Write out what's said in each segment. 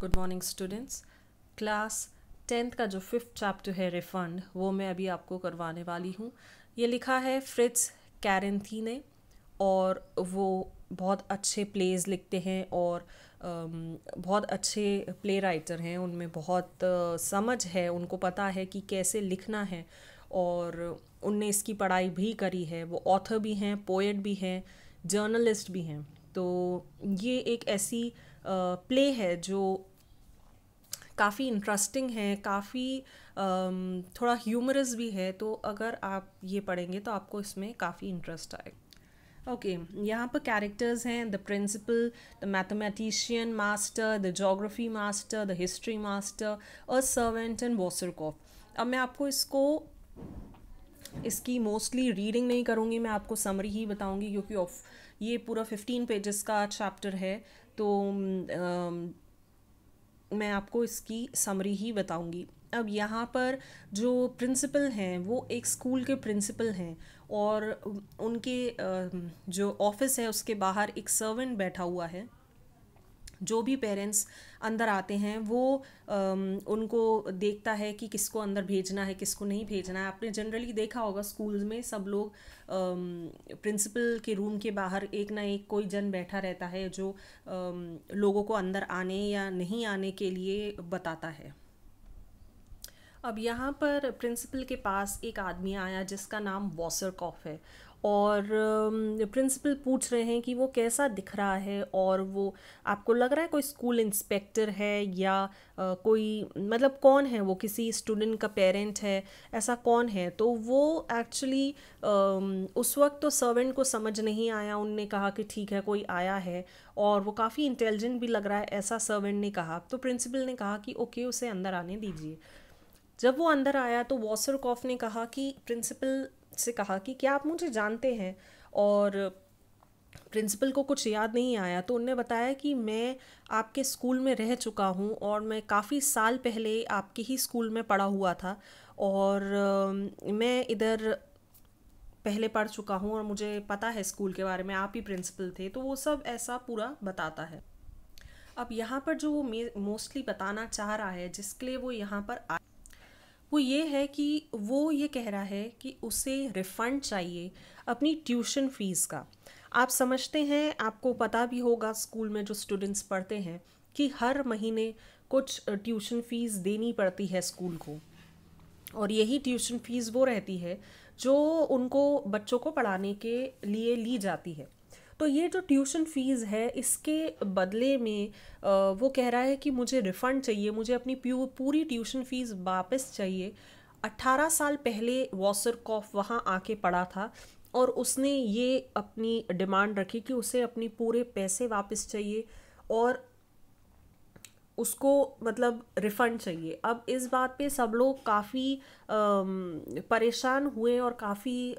Good morning students. Class 10th का जो 5th chapter है रिफंड, वो मैं अभी आपको करवाने वाली हूँ। ये लिखा है फ्रिट्ज कैरेंथी ने, और वो बहुत अच्छे प्लेज लिखते हैं और बहुत अच्छे प्ले राइटर हैं। उनमें बहुत समझ है, उनको पता है कि कैसे लिखना है, और उनने इसकी पढ़ाई भी करी है। वो ऑथर भी हैं, पोएट भी हैं, जर्नलिस्ट भी हैं। तो ये एक ऐसी प्ले है जो काफ़ी इंटरेस्टिंग है, काफ़ी थोड़ा ह्यूमरस भी है। तो अगर आप ये पढ़ेंगे तो आपको इसमें काफ़ी इंटरेस्ट आएगा। ओके, यहाँ पर कैरेक्टर्स हैं: the principal, the mathematician master, the geography master, the history master, a servant and वॉसरकॉफ। अब मैं आपको इसकी मोस्टली रीडिंग नहीं करूँगी, मैं आपको समरी ही बताऊँगी, क्योंकि ये पूरा 15 पेजेस का चैप्टर है। तो मैं आपको इसकी समरी ही बताऊंगी। अब यहाँ पर जो प्रिंसिपल हैं वो एक स्कूल के प्रिंसिपल हैं, और उनके जो ऑफिस है उसके बाहर एक सर्वेंट बैठा हुआ है। जो भी पेरेंट्स अंदर आते हैं वो उनको देखता है कि किसको अंदर भेजना है, किसको नहीं भेजना है। आपने जनरली देखा होगा स्कूल्स में सब लोग प्रिंसिपल के रूम के बाहर एक ना एक कोई जन बैठा रहता है जो लोगों को अंदर आने या नहीं आने के लिए बताता है। अब यहाँ पर प्रिंसिपल के पास एक आदमी आया जिसका नाम वॉसरकॉफ है, और प्रिंसिपल पूछ रहे हैं कि वो कैसा दिख रहा है, और वो आपको लग रहा है कोई स्कूल इंस्पेक्टर है या कोई, मतलब कौन है वो, किसी स्टूडेंट का पेरेंट है, ऐसा कौन है। तो वो एक्चुअली उस वक्त तो सर्वेंट को समझ नहीं आया। उनने कहा कि ठीक है कोई आया है, और वो काफ़ी इंटेलिजेंट भी लग रहा है, ऐसा सर्वेंट ने कहा। तो प्रिंसिपल ने कहा कि ओके, उसे अंदर आने दीजिए। जब वो अंदर आया तो वॉसरकॉफ ने कहा कि प्रिंसिपल से कहा कि क्या आप मुझे जानते हैं, और प्रिंसिपल को कुछ याद नहीं आया। तो उनने बताया कि मैं आपके स्कूल में रह चुका हूँ, और मैं काफ़ी साल पहले आपके ही स्कूल में पढ़ा हुआ था, और मैं इधर पहले पढ़ चुका हूँ, और मुझे पता है स्कूल के बारे में, आप ही प्रिंसिपल थे। तो वो सब ऐसा पूरा बताता है। अब यहाँ पर जो वो मोस्टली बताना चाह रहा है, जिसके लिए वो यहाँ पर वो ये है कि वो ये कह रहा है कि उसे रिफ़ंड चाहिए अपनी ट्यूशन फ़ीस का। आप समझते हैं, आपको पता भी होगा स्कूल में जो स्टूडेंट्स पढ़ते हैं कि हर महीने कुछ ट्यूशन फ़ीस देनी पड़ती है स्कूल को, और यही ट्यूशन फ़ीस वो रहती है जो उनको बच्चों को पढ़ाने के लिए ली जाती है। तो ये जो ट्यूशन फ़ीस है, इसके बदले में वो कह रहा है कि मुझे रिफ़ंड चाहिए, मुझे अपनी पूरी ट्यूशन फ़ीस वापस चाहिए। 18 साल पहले वॉसरकॉफ वहाँ आके पढ़ा था, और उसने ये अपनी डिमांड रखी कि उसे अपनी पूरे पैसे वापस चाहिए, और उसको मतलब रिफ़ंड चाहिए। अब इस बात पे सब लोग काफ़ी परेशान हुए, और काफ़ी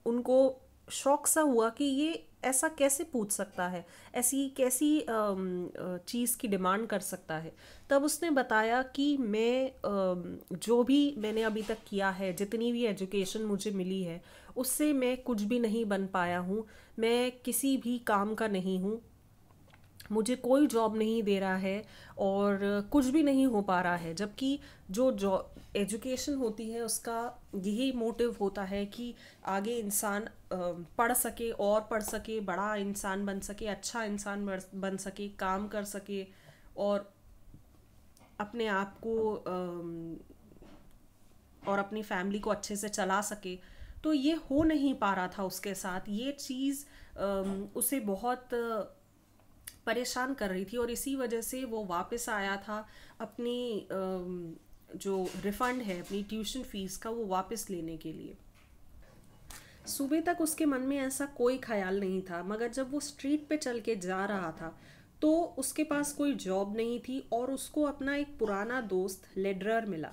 उनको शौक सा हुआ कि ये ऐसा कैसे पूछ सकता है, ऐसी कैसी चीज़ की डिमांड कर सकता है। तब उसने बताया कि मैं जो भी मैंने अभी तक किया है, जितनी भी एजुकेशन मुझे मिली है, उससे मैं कुछ भी नहीं बन पाया हूँ, मैं किसी भी काम का नहीं हूँ, मुझे कोई जॉब नहीं दे रहा है, और कुछ भी नहीं हो पा रहा है। जबकि जो एजुकेशन होती है उसका यही मोटिव होता है कि आगे इंसान पढ़ सके, और पढ़ सके, बड़ा इंसान बन सके, अच्छा इंसान बन सके, काम कर सके, और अपने आप को और अपनी फैमिली को अच्छे से चला सके। तो ये हो नहीं पा रहा था उसके साथ। ये चीज़ उसे बहुत परेशान कर रही थी, और इसी वजह से वो वापस आया था अपनी जो रिफ़ंड है अपनी ट्यूशन फ़ीस का, वो वापस लेने के लिए। सुबह तक उसके मन में ऐसा कोई ख्याल नहीं था, मगर जब वो स्ट्रीट पे चल के जा रहा था तो उसके पास कोई जॉब नहीं थी, और उसको अपना एक पुराना दोस्त लेडरर मिला।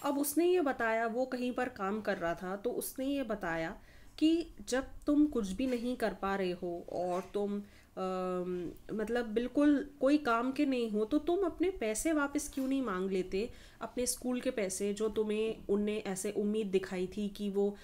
अब उसने ये बताया, वो कहीं पर काम कर रहा था, तो उसने ये बताया कि जब तुम कुछ भी नहीं कर पा रहे हो, और तुम मतलब बिल्कुल कोई काम के नहीं हो, तो तुम अपने पैसे वापस क्यों नहीं मांग लेते, अपने स्कूल के पैसे जो तुम्हें उनने ऐसे उम्मीद दिखाई थी कि वो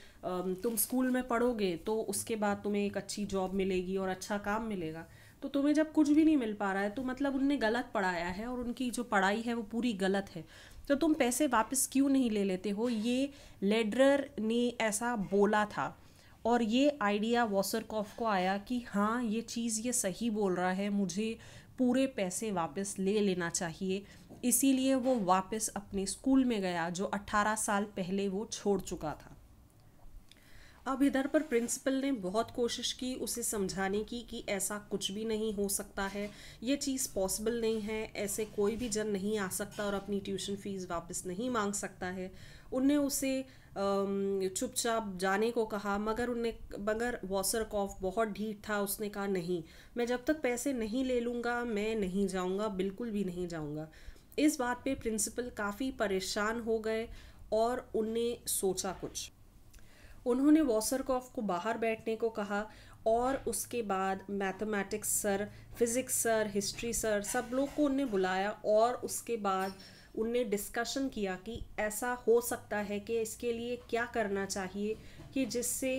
तुम स्कूल में पढ़ोगे तो उसके बाद तुम्हें एक अच्छी जॉब मिलेगी और अच्छा काम मिलेगा। तो तुम्हें जब कुछ भी नहीं मिल पा रहा है तो मतलब उनने गलत पढ़ाया है और उनकी जो पढ़ाई है वो पूरी गलत है, तो तुम पैसे वापस क्यों नहीं ले लेते हो। ये लेडरर ने ऐसा बोला था और ये आइडिया वॉसरकॉफ को आया कि हाँ ये चीज़ ये सही बोल रहा है, मुझे पूरे पैसे वापस ले लेना चाहिए। इसीलिए वो वापस अपने स्कूल में गया जो 18 साल पहले वो छोड़ चुका था। अब इधर पर प्रिंसिपल ने बहुत कोशिश की उसे समझाने की कि ऐसा कुछ भी नहीं हो सकता है, ये चीज़ पॉसिबल नहीं है, ऐसे कोई भी जन नहीं आ सकता और अपनी ट्यूशन फीस वापस नहीं मांग सकता है। उनने उसे चुपचाप जाने को कहा, मगर वॉसरकॉफ बहुत ढीठ था। उसने कहा नहीं, मैं जब तक पैसे नहीं ले लूँगा मैं नहीं जाऊँगा, बिल्कुल भी नहीं जाऊँगा। इस बात पे प्रिंसिपल काफ़ी परेशान हो गए और उनने सोचा कुछ। उन्होंने वॉसरकॉफ को बाहर बैठने को कहा और उसके बाद mathematics sir, physics sir, history sir, सब लोग को उनने बुलाया और उसके बाद उनने डिस्कशन किया कि ऐसा हो सकता है कि इसके लिए क्या करना चाहिए कि जिससे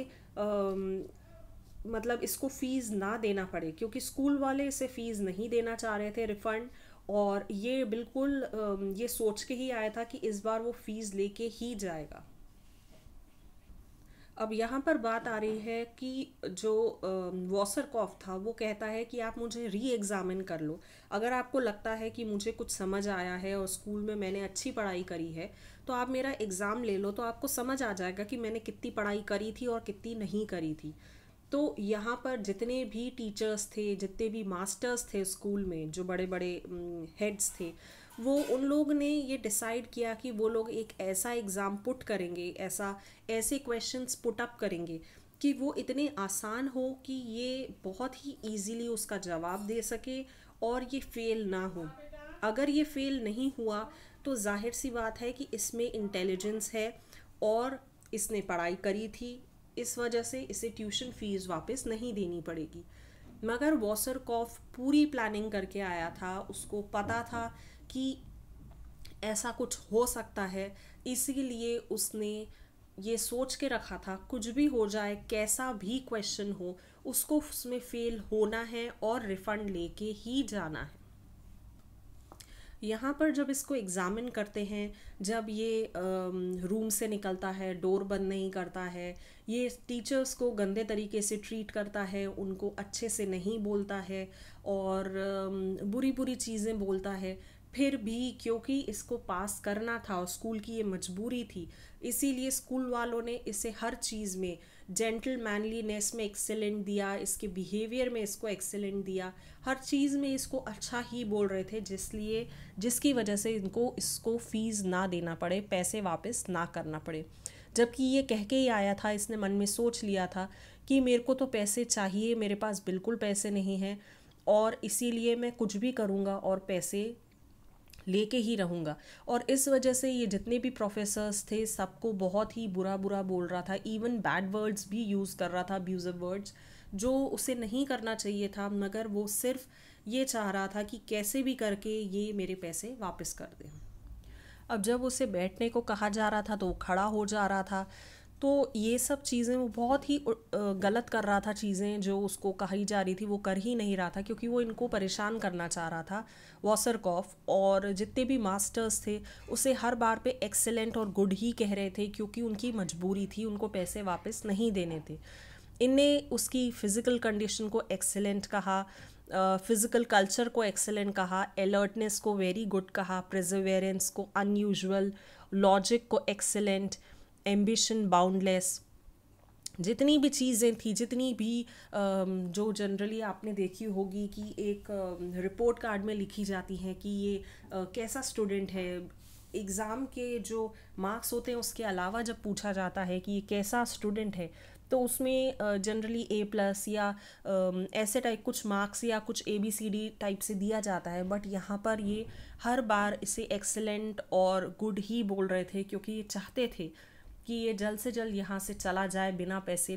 मतलब इसको फ़ीस ना देना पड़े, क्योंकि स्कूल वाले इसे फ़ीस नहीं देना चाह रहे थे रिफ़ंड। और ये बिल्कुल ये सोच के ही आया था कि इस बार वो फ़ीस लेके ही जाएगा। अब यहाँ पर बात आ रही है कि जो वॉसरकॉफ था वो कहता है कि आप मुझे री एग्ज़ामिन कर लो, अगर आपको लगता है कि मुझे कुछ समझ आया है और स्कूल में मैंने अच्छी पढ़ाई करी है तो आप मेरा एग्ज़ाम ले लो, तो आपको समझ आ जाएगा कि मैंने कितनी पढ़ाई करी थी और कितनी नहीं करी थी। तो यहाँ पर जितने भी टीचर्स थे, जितने भी मास्टर्स थे स्कूल में, जो बड़े बड़े हेड्स थे, वो उन लोग ने ये डिसाइड किया कि वो लोग एक ऐसा एग्ज़ाम पुट करेंगे, ऐसे क्वेश्चंस पुट अप करेंगे कि वो इतने आसान हो कि ये बहुत ही इजीली उसका जवाब दे सके और ये फेल ना हो। अगर ये फेल नहीं हुआ तो जाहिर सी बात है कि इसमें इंटेलिजेंस है और इसने पढ़ाई करी थी, इस वजह से इसे ट्यूशन फीस वापस नहीं देनी पड़ेगी। मगर वॉसरकॉफ पूरी प्लानिंग करके आया था, उसको पता था कि ऐसा कुछ हो सकता है, इसीलिए उसने ये सोच के रखा था कुछ भी हो जाए, कैसा भी क्वेश्चन हो, उसको उसमें फेल होना है और रिफंड लेके ही जाना है। यहाँ पर जब इसको एग्ज़ामिन करते हैं, जब ये रूम से निकलता है, डोर बंद नहीं करता है, ये टीचर्स को गंदे तरीके से ट्रीट करता है, उनको अच्छे से नहीं बोलता है और बुरी बुरी चीज़ें बोलता है, फिर भी क्योंकि इसको पास करना था और स्कूल की ये मजबूरी थी, इसीलिए स्कूल वालों ने इसे हर चीज़ में जेंटलमैनलीनेस में एक्सेलेंट दिया, इसके बिहेवियर में इसको एक्सेलेंट दिया, हर चीज़ में इसको अच्छा ही बोल रहे थे, जिसकी वजह से इसको फ़ीस ना देना पड़े, पैसे वापस ना करना पड़े। जबकि ये कह के ही आया था, इसने मन में सोच लिया था कि मेरे को तो पैसे चाहिए, मेरे पास बिल्कुल पैसे नहीं हैं और इसीलिए मैं कुछ भी करूँगा और पैसे लेके ही रहूँगा। और इस वजह से ये जितने भी प्रोफेसर्स थे सबको बहुत ही बुरा बुरा बोल रहा था, इवन बैड वर्ड्स भी यूज़ कर रहा था, अब्यूजिव वर्ड्स, जो उसे नहीं करना चाहिए था, मगर वो सिर्फ ये चाह रहा था कि कैसे भी करके ये मेरे पैसे वापस कर दें। अब जब उसे बैठने को कहा जा रहा था तो वो खड़ा हो जा रहा था, तो ये सब चीज़ें वो बहुत ही गलत कर रहा था, चीज़ें जो उसको कही जा रही थी वो कर ही नहीं रहा था, क्योंकि वो इनको परेशान करना चाह रहा था वॉसरकॉफ। और जितने भी मास्टर्स थे उसे हर बार पे एक्सेलेंट और गुड ही कह रहे थे, क्योंकि उनकी मजबूरी थी, उनको पैसे वापस नहीं देने थे। इनने उसकी फ़िज़िकल कंडीशन को एक्सेलेंट कहा, फ़िज़िकल कल्चर को एक्सेलेंट कहा, अलर्टनेस को वेरी गुड कहा, प्रिजर्वेरेंस को अनयूजुअल, लॉजिक को एक्सेलेंट, एम्बिशन बाउंडलेस, जितनी भी चीज़ें थी, जितनी भी जो जनरली आपने देखी होगी कि एक रिपोर्ट कार्ड में लिखी जाती हैं कि ये कैसा स्टूडेंट है, एग्ज़ाम के जो मार्क्स होते हैं उसके अलावा जब पूछा जाता है कि ये कैसा स्टूडेंट है, तो उसमें जनरली A+ या ऐसे टाइप कुछ मार्क्स या कुछ ABCD टाइप से दिया जाता है। बट यहाँ पर ये हर बार इसे एक्सेलेंट और गुड ही बोल रहे थे, क्योंकि ये चाहते थे कि ये जल्द से जल्द यहाँ से चला जाए बिना पैसे